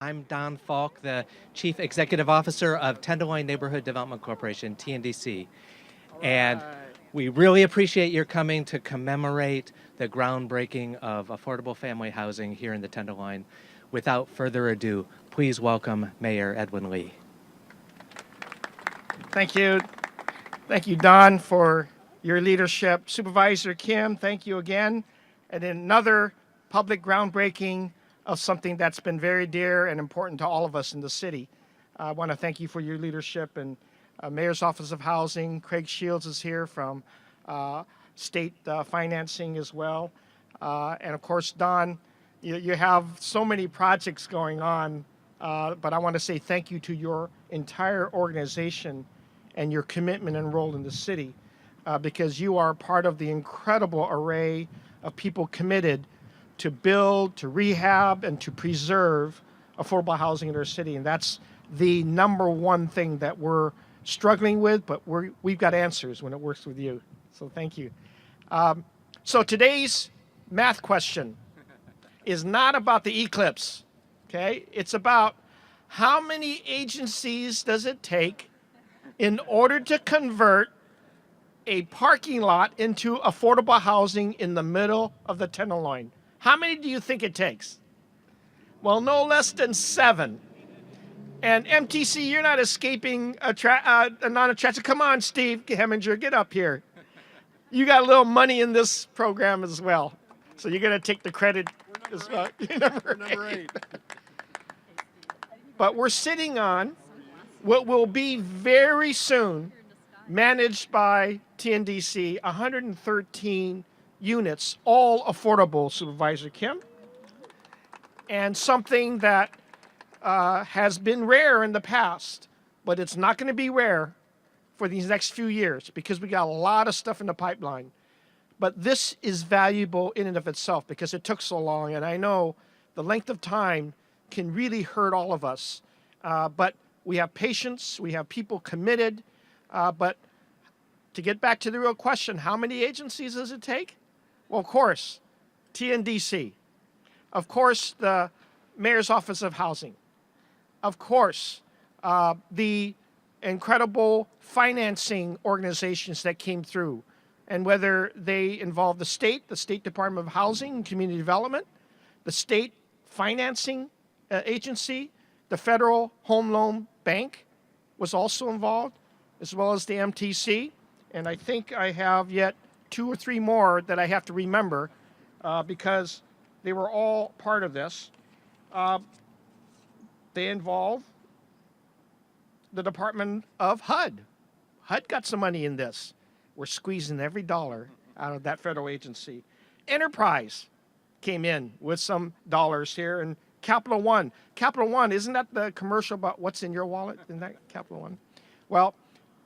I'm Don Falk, the Chief Executive Officer of Tenderloin Neighborhood Development Corporation, TNDC. And we really appreciate your coming to commemorate the groundbreaking of affordable family housing here in the Tenderloin. Without further ado, please welcome Mayor Edwin Lee. Thank you. Thank you, Don, for your leadership. Supervisor Kim, thank you again. And another public groundbreaking of something that's been very dear and important to all of us in the city. I want to thank you for your leadership, and Mayor's Office of Housing. Craig Shields is here from state financing as well. And of course, Don, you have so many projects going on, but I want to say thank you to your entire organization and your commitment and role in the city, because you are part of the incredible array of people committed to build, to rehab, and to preserve affordable housing in our city. And that's the number one thing that we're struggling with, but we've got answers when it works with you. So thank you. So today's math question is not about the eclipse, okay? It's about how many agencies does it take in order to convert a parking lot into affordable housing in the middle of the Tenderloin? How many do you think it takes? Well, no less than 7. And MTC, you're not escaping a non-attraction. Come on, Steve Heminger, get up here. You got a little money in this program as well. So you're going to take the credit as well. Number 8. But we're sitting on what will be very soon managed by TNDC, 113 units, all affordable, Supervisor Kim, and something that has been rare in the past, but it's not going to be rare for these next few years because we got a lot of stuff in the pipeline. But this is valuable in and of itself because it took so long, and I know the length of time can really hurt all of us. But we have patience, we have people committed, but to get back to the real question, how many agencies does it take? Well, of course, TNDC. Of course, the Mayor's Office of Housing. Of course, the incredible financing organizations that came through, and whether they involve the State Department of Housing and Community Development, the State Financing Agency, the Federal Home Loan Bank was also involved, as well as the MTC. And I think I have yet 2 or 3 more that I have to remember because they were all part of this. They involve the Department of HUD. HUD got some money in this. We're squeezing every dollar out of that federal agency. Enterprise came in with some dollars here, and Capital One. Capital One, isn't that the commercial about what's in your wallet? Isn't that Capital One? Well,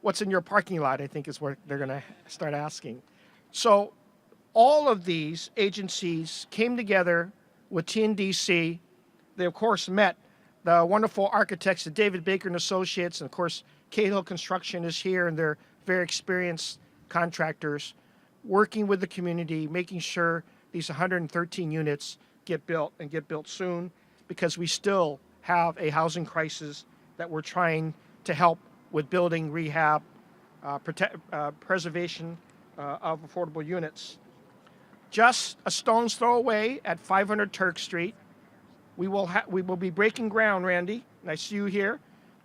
what's in your parking lot, I think is what they're going to start asking. So all of these agencies came together with TNDC. They, of course, met the wonderful architects at David Baker and Associates, and of course, Cahill Construction is here, and they're very experienced contractors working with the community, making sure these 113 units get built and get built soon, because we still have a housing crisis that we're trying to help with building, rehab, preservation of affordable units. Just a stone's throw away at 500 Turk Street, we will be breaking ground, Randy, and I see you here.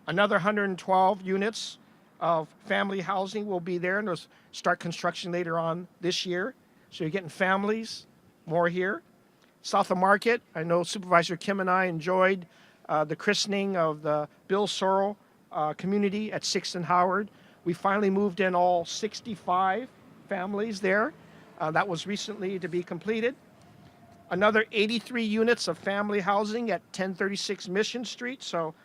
Another 112 units of family housing will be there, and they'll start construction later on this year. So you're getting families more here. South of Market, I know Supervisor Kim and I enjoyed the christening of the Bill Searle community at 6th and Howard. We finally moved in all 65 families there. That was recently to be completed. Another 83 units of family housing at 1036 Mission Street. So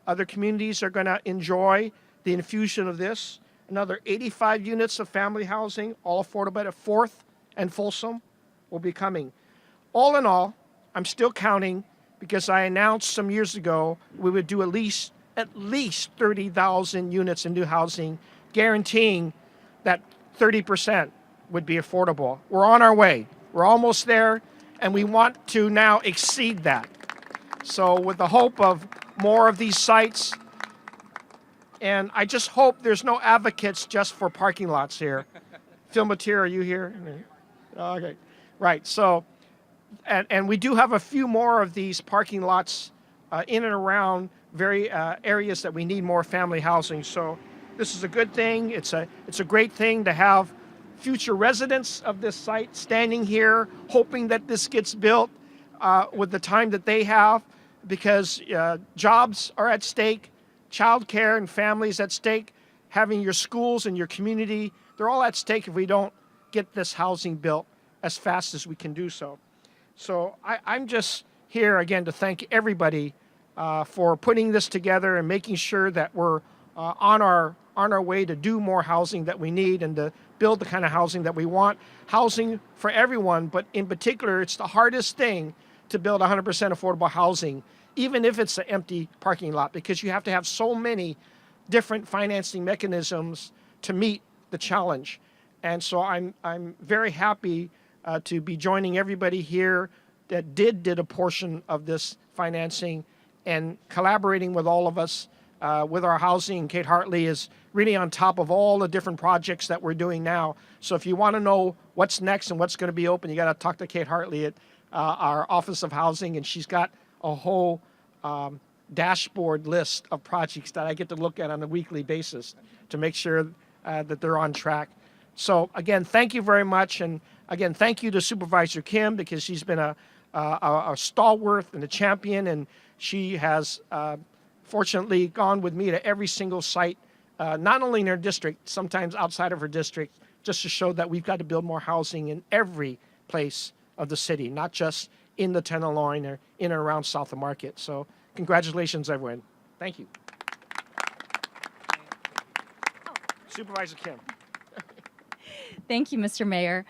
other communities are going to enjoy the infusion of this. Another 85 units of family housing, all affordable at 4th and Folsom, will be coming. All in all, I'm still counting because I announced some years ago we would do at least 30,000 units in new housing, guaranteeing that 30% would be affordable. We're on our way. We're almost there, and we want to now exceed that. So with the hope of more of these sites, and I just hope there's no advocates just for parking lots here. Phil Mateer, are you here? Okay, right. So, and we do have a few more of these parking lots in and around very areas that we need more family housing. So this is a good thing. It's a great thing to have future residents of this site standing here hoping that this gets built with the time that they have, because jobs are at stake, childcare and families at stake, having your schools and your community, they're all at stake if we don't get this housing built as fast as we can do so. So I'm just here again to thank everybody for putting this together and making sure that we're on our way to do more housing that we need and to build the kind of housing that we want. Housing for everyone, but in particular, it's the hardest thing to build 100% affordable housing, even if it's an empty parking lot, because you have to have so many different financing mechanisms to meet the challenge. And so I'm very happy to be joining everybody here that did a portion of this financing and collaborating with all of us with our housing. Kate Hartley is really on top of all the different projects that we're doing now. So if you want to know what's next and what's going to be open, you got to talk to Kate Hartley at our Office of Housing, and she's got a whole dashboard list of projects that I get to look at on a weekly basis to make sure that they're on track. So again, thank you very much, and again, thank you to Supervisor Kim, because she's been a stalwart and a champion, and she has fortunately gone with me to every single site, not only in her district, sometimes outside of her district, just to show that we've got to build more housing in every place of the city, not just in the Tenderloin or in and around South of Market. So congratulations, everyone. Thank you. Supervisor Kim. Thank you, Mr. Mayor.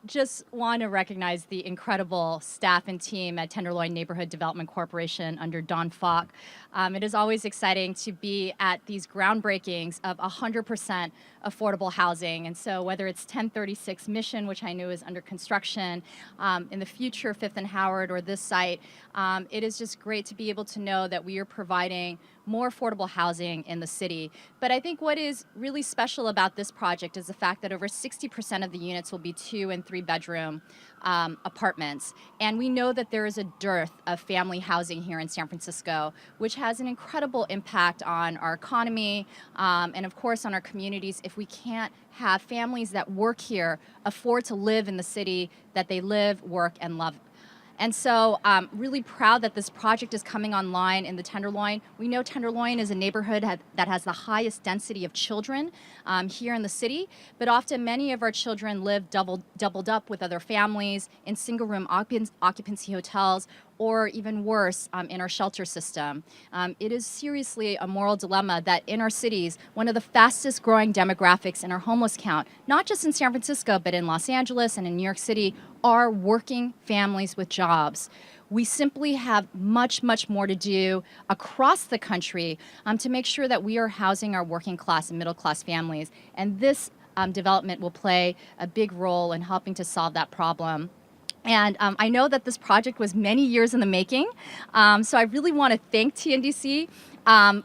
Just want to recognize the incredible staff and team at Tenderloin Neighborhood Development Corporation under Don Falk. It is always exciting to be at these groundbreakings of 100% affordable housing. And so whether it's 1036 Mission, which I know is under construction, in the future 5th and Howard, or this site, it is just great to be able to know that we are providing more affordable housing in the city. But I think what is really special about this project is the fact that over 60% of the units will be 2 and 3 bedroom apartments. And we know that there is a dearth of family housing here in San Francisco, which has an incredible impact on our economy and of course on our communities if we can't have families that work here afford to live in the city that they live, work, and love. And so I'm really proud that this project is coming online in the Tenderloin. We know Tenderloin is a neighborhood that has the highest density of children here in the city, but often many of our children live doubled up with other families in single room occupancy hotels, or even worse, in our shelter system. It is seriously a moral dilemma that in our cities, one of the fastest growing demographics in our homeless count, not just in San Francisco, but in Los Angeles and in New York City, are working families with jobs. We simply have much, much more to do across the country to make sure that we are housing our working class and middle class families. And this development will play a big role in helping to solve that problem. And I know that this project was many years in the making, so I really want to thank TNDC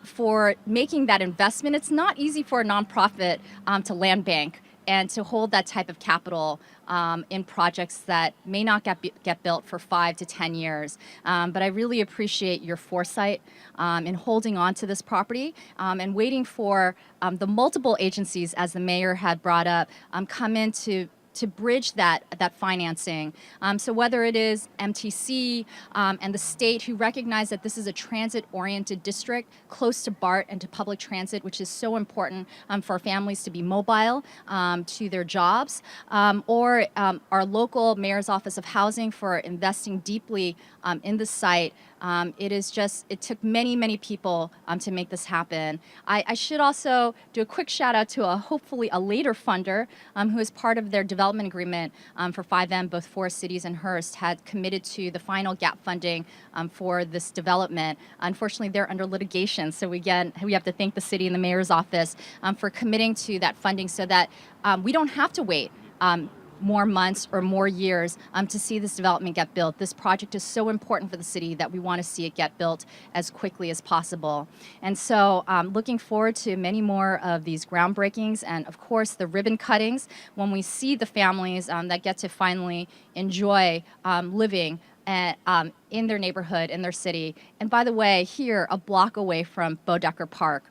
for making that investment. It's not easy for a nonprofit to land bank and to hold that type of capital in projects that may not get built for 5 to 10 years. But I really appreciate your foresight in holding on to this property and waiting for the multiple agencies, as the mayor had brought up, come in to bridge that financing. So whether it is MTC and the state, who recognize that this is a transit-oriented district close to BART and to public transit, which is so important for families to be mobile to their jobs, or our local mayor's office of housing for investing deeply in the site. It took many, many people to make this happen. I should also do a quick shout out to hopefully a later funder who is part of their development agreement for 5M. Both Forest Cities and Hearst had committed to the final gap funding for this development. Unfortunately, they're under litigation, so we have to thank the city and the mayor's office for committing to that funding so that we don't have to wait more months or more years to see this development get built. This project is so important for the city that we want to see it get built as quickly as possible. And so looking forward to many more of these groundbreakings and, of course, the ribbon cuttings when we see the families that get to finally enjoy living in their neighborhood, in their city. And by the way, here, a block away from Bodecker Park.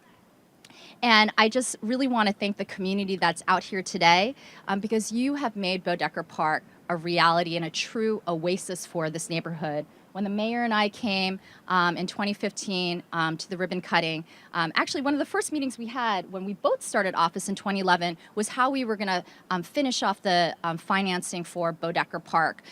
And I just really want to thank the community that's out here today because you have made Bodecker Park a reality and a true oasis for this neighborhood. When the mayor and I came in 2015 to the ribbon cutting, actually one of the first meetings we had when we both started office in 2011 was how we were going to finish off the financing for Bodecker Park.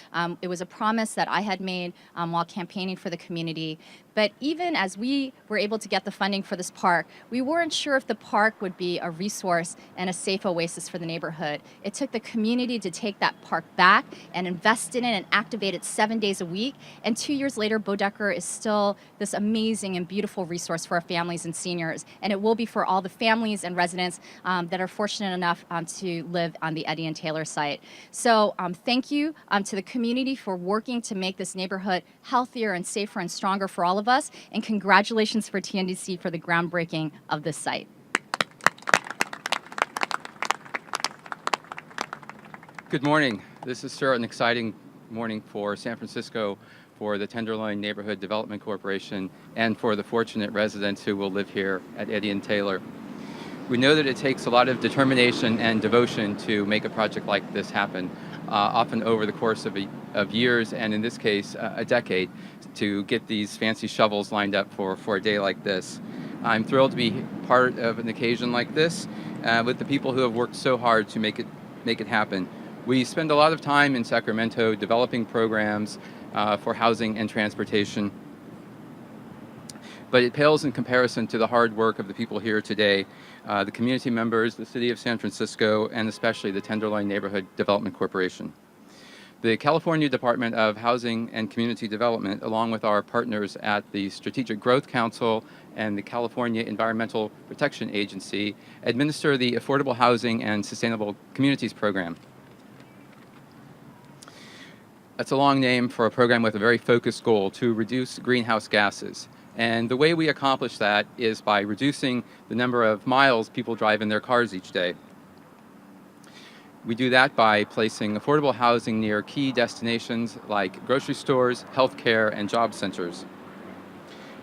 It was a promise that I had made while campaigning for the community. But even as we were able to get the funding for this park, we weren't sure if the park would be a resource and a safe oasis for the neighborhood. It took the community to take that park back and invest in it and activate it 7 days a week. And 2 years later, Bodecker is still this amazing and beautiful resource for our families and seniors. And it will be for all the families and residents that are fortunate enough to live on the Eddy and Taylor site. So thank you to the community for working to make this neighborhood healthier and safer and stronger for all of us. And congratulations for TNDC for the groundbreaking of this site. Good morning. This is an exciting morning for San Francisco, for the Tenderloin Neighborhood Development Corporation, and for the fortunate residents who will live here at Eddy and Taylor. We know that it takes a lot of determination and devotion to make a project like this happen, often over the course of years, and in this case, a decade, to get these fancy shovels lined up for a day like this. I'm thrilled to be part of an occasion like this with the people who have worked so hard to make it happen. We spend a lot of time in Sacramento developing programs for housing and transportation, but it pales in comparison to the hard work of the people here today, the community members, the City of San Francisco, and especially the Tenderloin Neighborhood Development Corporation. The California Department of Housing and Community Development, along with our partners at the Strategic Growth Council and the California Environmental Protection Agency, administer the Affordable Housing and Sustainable Communities Program. That's a long name for a program with a very focused goal to reduce greenhouse gases. And the way we accomplish that is by reducing the number of miles people drive in their cars each day. We do that by placing affordable housing near key destinations like grocery stores, healthcare, and job centers.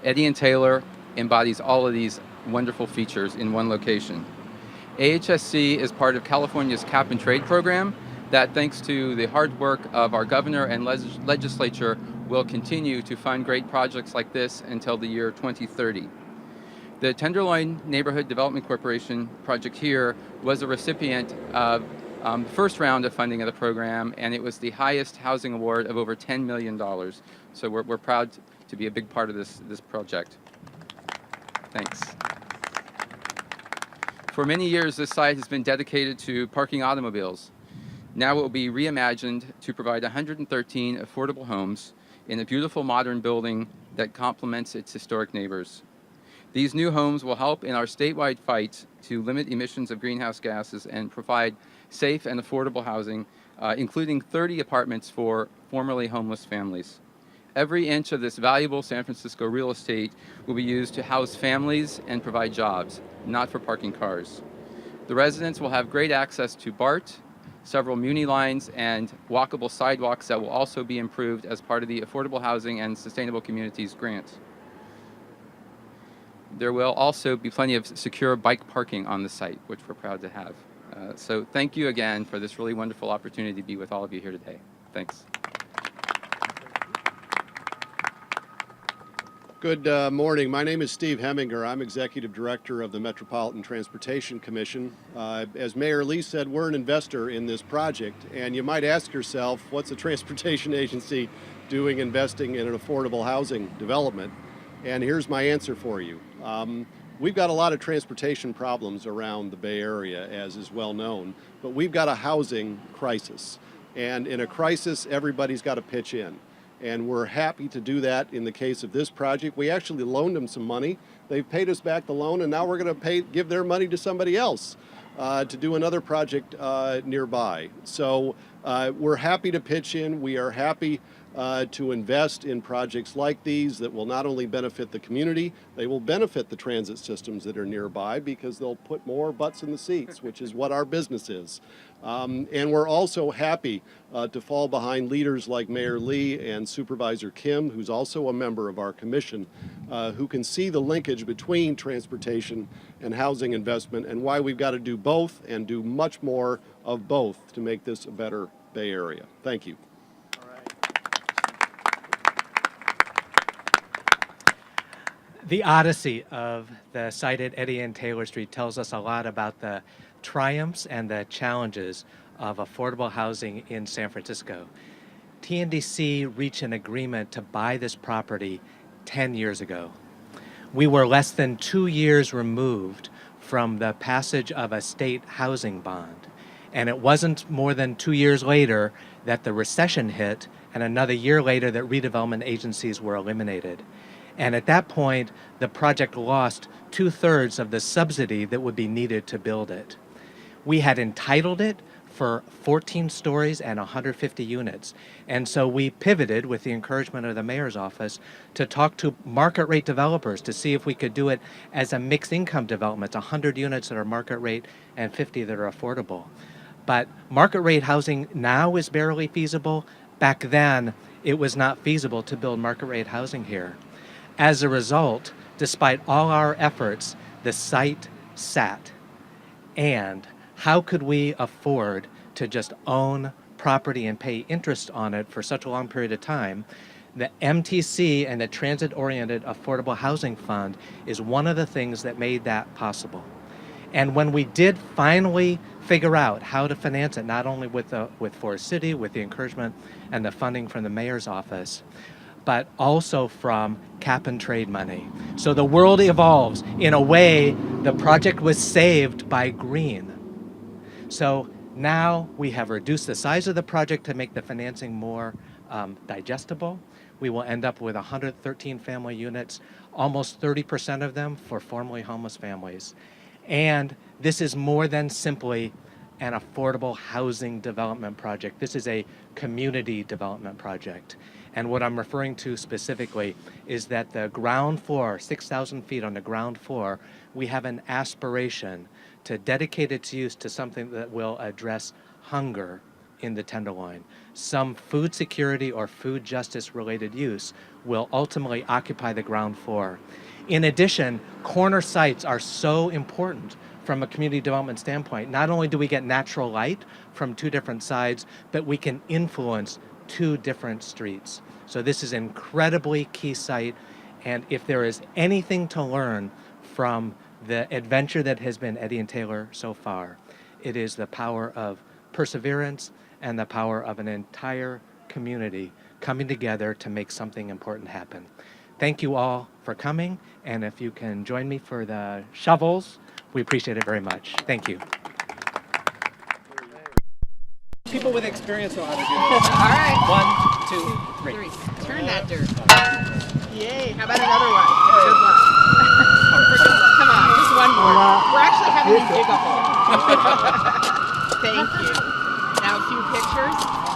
Eddy and Taylor embodies all of these wonderful features in one location. AHSC is part of California's Cap and Trade program that, thanks to the hard work of our governor and legislature, will continue to fund great projects like this until the year 2030. The Tenderloin Neighborhood Development Corporation project here was a recipient of the first round of funding of the program, and it was the highest housing award of over $10 million. So we're proud to be a big part of this project. Thanks. For many years, this site has been dedicated to parking automobiles. Now it will be reimagined to provide 113 affordable homes in a beautiful modern building that complements its historic neighbors. These new homes will help in our statewide fight to limit emissions of greenhouse gases and provide safe and affordable housing, including 30 apartments for formerly homeless families. Every inch of this valuable San Francisco real estate will be used to house families and provide jobs, not for parking cars. The residents will have great access to BART, several Muni lines, and walkable sidewalks that will also be improved as part of the Affordable Housing and Sustainable Communities grant. There will also be plenty of secure bike parking on the site, which we're proud to have. So thank you again for this really wonderful opportunity to be with all of you here today. Thanks. Good morning. My name is Steve Heminger. I'm Executive Director of the Metropolitan Transportation Commission. As Mayor Lee said, we're an investor in this project, and you might ask yourself, what's a transportation agency doing investing in an affordable housing development? And here's my answer for you. We've got a lot of transportation problems around the Bay Area, as is well known, but we've got a housing crisis. And in a crisis, everybody's got to pitch in. And we're happy to do that in the case of this project. We actually loaned them some money. They've paid us back the loan, and now we're going to give their money to somebody else. to do another project nearby. So we're happy to pitch in. We are happy to invest in projects like these that will not only benefit the community, they will benefit the transit systems that are nearby because they'll put more butts in the seats, which is what our business is. And we're also happy to fall behind leaders like Mayor Lee and Supervisor Kim, who's also a member of our commission, who can see the linkage between transportation and housing investment and why we've got to do both and do much more of both to make this a better Bay Area. Thank you. The odyssey of the site at Eddy and Taylor Street tells us a lot about the triumphs and the challenges of affordable housing in San Francisco. TNDC reached an agreement to buy this property 10 years ago. We were less than 2 years removed from the passage of a state housing bond. And it wasn't more than 2 years later that the recession hit, and another year later that redevelopment agencies were eliminated. And at that point, the project lost 2/3 of the subsidy that would be needed to build it. We had entitled it for 14 stories and 150 units. And so we pivoted with the encouragement of the mayor's office to talk to market rate developers to see if we could do it as a mixed income development, 100 units that are market rate and 50 that are affordable. But market rate housing now is barely feasible. Back then, it was not feasible to build market rate housing here. As a result, despite all our efforts, the site sat. And how could we afford to just own property and pay interest on it for such a long period of time? The MTC and the Transit-Oriented Affordable Housing Fund is one of the things that made that possible. And when we did finally figure out how to finance it, not only with Forest City, with the encouragement and the funding from the mayor's office, but also from cap and trade money. So the world evolves. In a way, the project was saved by green. So now we have reduced the size of the project to make the financing more digestible. We will end up with 113 family units, almost 30% of them for formerly homeless families. And this is more than simply an affordable housing development project. This is a community development project. And what I'm referring to specifically is that the ground floor, 6,000 feet on the ground floor, we have an aspiration to dedicate its use to something that will address hunger in the Tenderloin. Some food security or food justice related use will ultimately occupy the ground floor. In addition, corner sites are so important from a community development standpoint. Not only do we get natural light from two different sides, but we can influence two different streets. So this is an incredibly key site, and if there is anything to learn from the adventure that has been Eddy and Taylor so far, it is the power of perseverance and the power of an entire community coming together to make something important happen. Thank you all for coming, and if you can join me for the shovels, we appreciate it very much. Thank you. People with experience know how to do this. All right. 1, 2, 3. Turn that dirt. Yay. How about another one? Good luck. For good luck. Come on, just one more. We're actually having you dig a hole. Thank you. Now a few pictures.